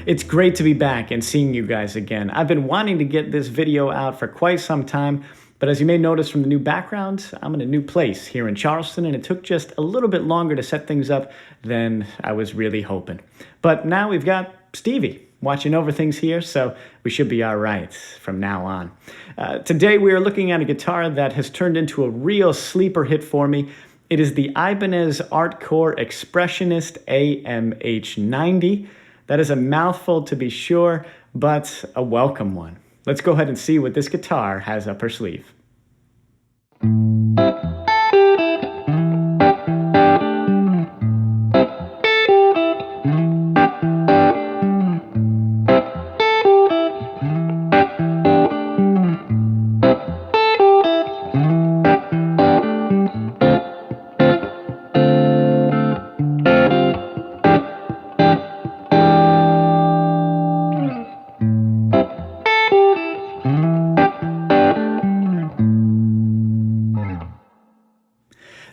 It's great to be back and seeing you guys again. I've been wanting to get this video out for quite some time, but as you may notice from the new background, I'm in a new place here in Charleston, and it took just a little bit longer to set things up than I was really hoping. But now we've got Stevie watching over things here, so we should be all right from now on. Today we are looking at a guitar that has turned into a real sleeper hit for me. It is the Ibanez Artcore Expressionist AMH90. That is a mouthful to be sure, but a welcome one. Let's go ahead and see what this guitar has up her sleeve.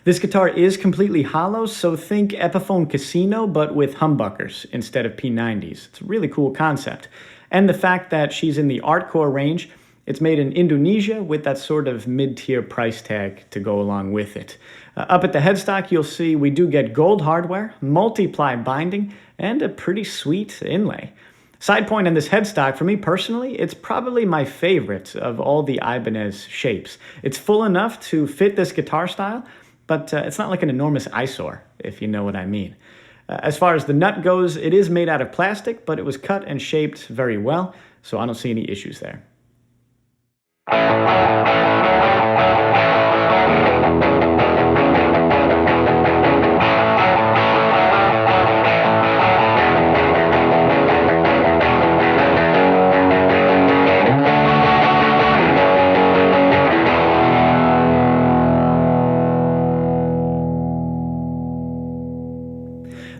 This guitar is completely hollow, so think Epiphone Casino, but with humbuckers instead of P90s. It's a really cool concept. And the fact that she's in the Artcore range, it's made in Indonesia with that sort of mid-tier price tag to go along with it. Up at the headstock, you'll see we do get gold hardware, multi-ply binding, and a pretty sweet inlay. Side point on this headstock, for me personally, it's probably my favorite of all the Ibanez shapes. It's full enough to fit this guitar style, but it's not like an enormous eyesore, if you know what I mean. As far as the nut goes, it is made out of plastic, but it was cut and shaped very well, so I don't see any issues there.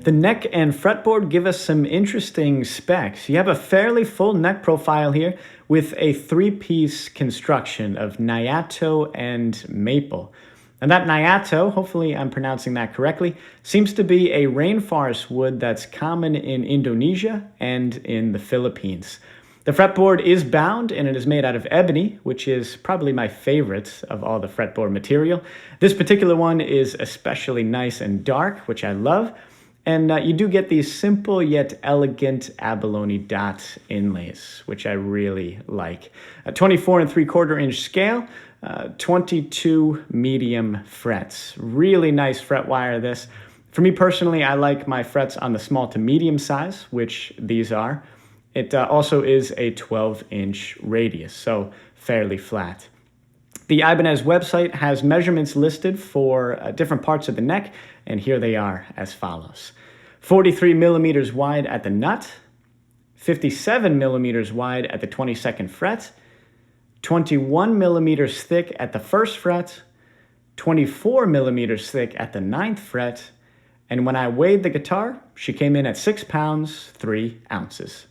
The neck and fretboard give us some interesting specs. You have a fairly full neck profile here with a three-piece construction of Nyato and maple. And that Nyato, hopefully I'm pronouncing that correctly, seems to be a rainforest wood that's common in Indonesia and in the Philippines. The fretboard is bound and it is made out of ebony, which is probably my favorite of all the fretboard material. This particular one is especially nice and dark, which I love. And you do get these simple yet elegant abalone dot inlays, which I really like. A 24 3/4 inch scale, 22 medium frets. Really nice fret wire this. For me personally, I like my frets on the small to medium size, which these are. It also is a 12-inch radius, so fairly flat. The Ibanez website has measurements listed for different parts of the neck, and here they are as follows. 43 millimeters wide at the nut, 57 millimeters wide at the 22nd fret, 21 millimeters thick at the 1st fret, 24 millimeters thick at the 9th fret, and when I weighed the guitar, she came in at 6 pounds, 3 ounces.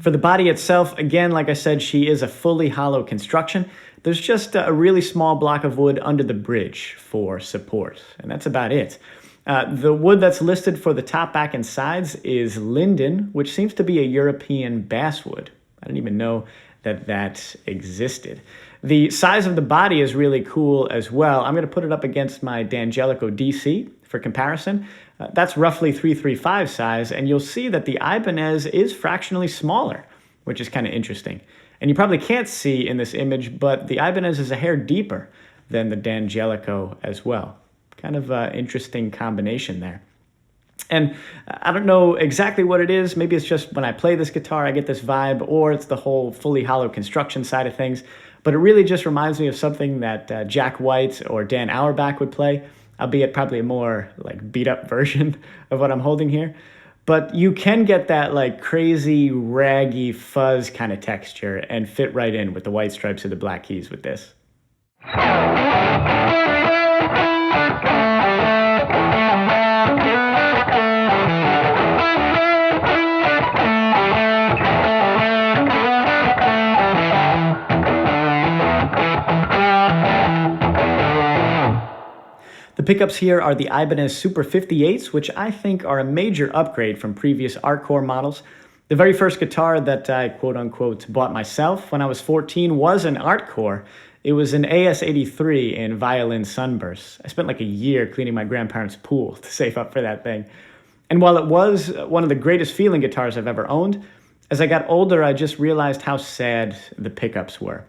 For the body itself, again, like I said, she is a fully hollow construction. There's just a really small block of wood under the bridge for support, and that's about it. The wood that's listed for the top, back, and sides is linden, which seems to be a European basswood. I didn't even know that existed. The size of the body is really cool as well. I'm going to put it up against my D'Angelico DC for comparison. That's roughly 335 size, and you'll see that the Ibanez is fractionally smaller, which is kind of interesting. And you probably can't see in this image, but the Ibanez is a hair deeper than the D'Angelico as well. Kind of an interesting combination there. And I don't know exactly what it is. Maybe it's just when I play this guitar, I get this vibe, or it's the whole fully hollow construction side of things. But it really just reminds me of something that Jack White or Dan Auerbach would play, albeit probably a more like beat up version of what I'm holding here. But you can get that like crazy, raggy fuzz kind of texture and fit right in with the white stripes of the black keys with this. The pickups here are the Ibanez Super 58s, which I think are a major upgrade from previous Artcore models. The very first guitar that I quote-unquote bought myself when I was 14 was an Artcore. It was an AS83 in violin sunburst. I spent like a year cleaning my grandparents' pool to save up for that thing. And while it was one of the greatest feeling guitars I've ever owned, as I got older, I just realized how sad the pickups were.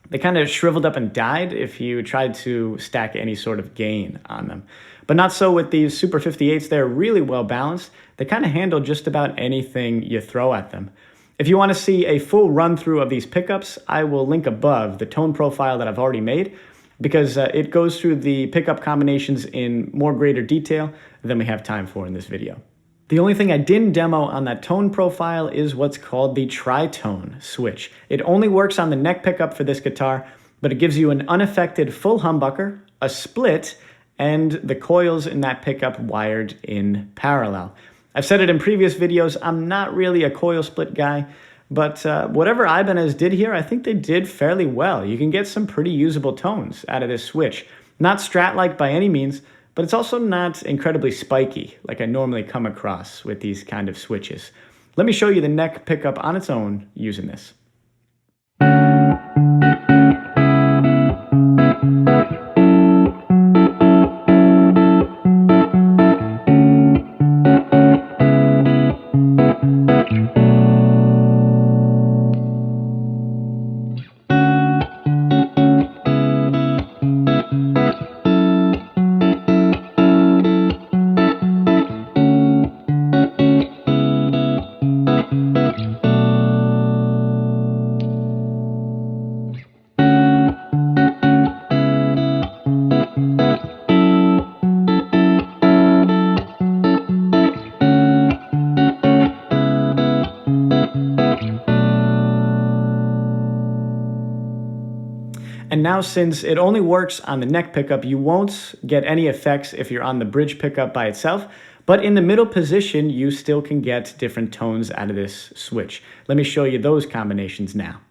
They kind of shriveled up and died if you tried to stack any sort of gain on them. But not so with these Super 58s. They're really well balanced. They kind of handle just about anything you throw at them. If you want to see a full run through of these pickups, I will link above the tone profile that I've already made, because it goes through the pickup combinations in more greater detail than we have time for in this video. The only thing I didn't demo on that tone profile is what's called the tritone switch. It only works on the neck pickup for this guitar, but it gives you an unaffected full humbucker, a split, and the coils in that pickup wired in parallel. I've said it in previous videos, I'm not really a coil split guy, but whatever Ibanez did here, I think they did fairly well. You can get some pretty usable tones out of this switch. Not Strat-like by any means, but it's also not incredibly spiky like I normally come across with these kind of switches. Let me show you the neck pickup on its own using this. And now, since it only works on the neck pickup, you won't get any effects if you're on the bridge pickup by itself, but in the middle position, you still can get different tones out of this switch. Let me show you those combinations now.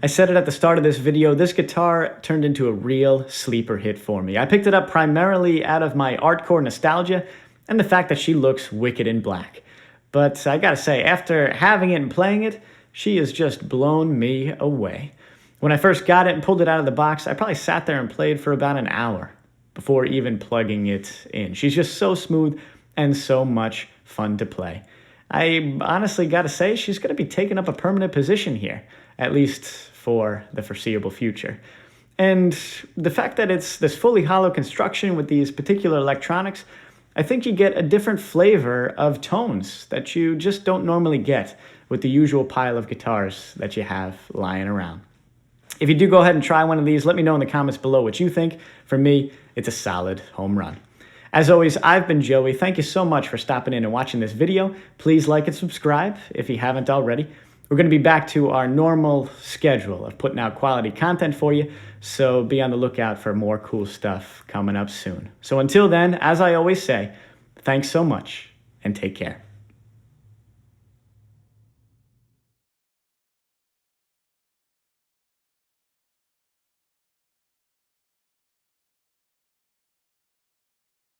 I said it at the start of this video, this guitar turned into a real sleeper hit for me. I picked it up primarily out of my Artcore nostalgia and the fact that she looks wicked in black. But I gotta say, after having it and playing it, she has just blown me away. When I first got it and pulled it out of the box, I probably sat there and played for about an hour before even plugging it in. She's just so smooth and so much fun to play. I honestly got to say she's going to be taking up a permanent position here, at least for the foreseeable future. And the fact that it's this fully hollow construction with these particular electronics, I think you get a different flavor of tones that you just don't normally get with the usual pile of guitars that you have lying around. If you do go ahead and try one of these, let me know in the comments below what you think. For me, it's a solid home run. As always, I've been Joey. Thank you so much for stopping in and watching this video. Please like and subscribe if you haven't already. We're going to be back to our normal schedule of putting out quality content for you, so be on the lookout for more cool stuff coming up soon. So until then, as I always say, thanks so much and take care.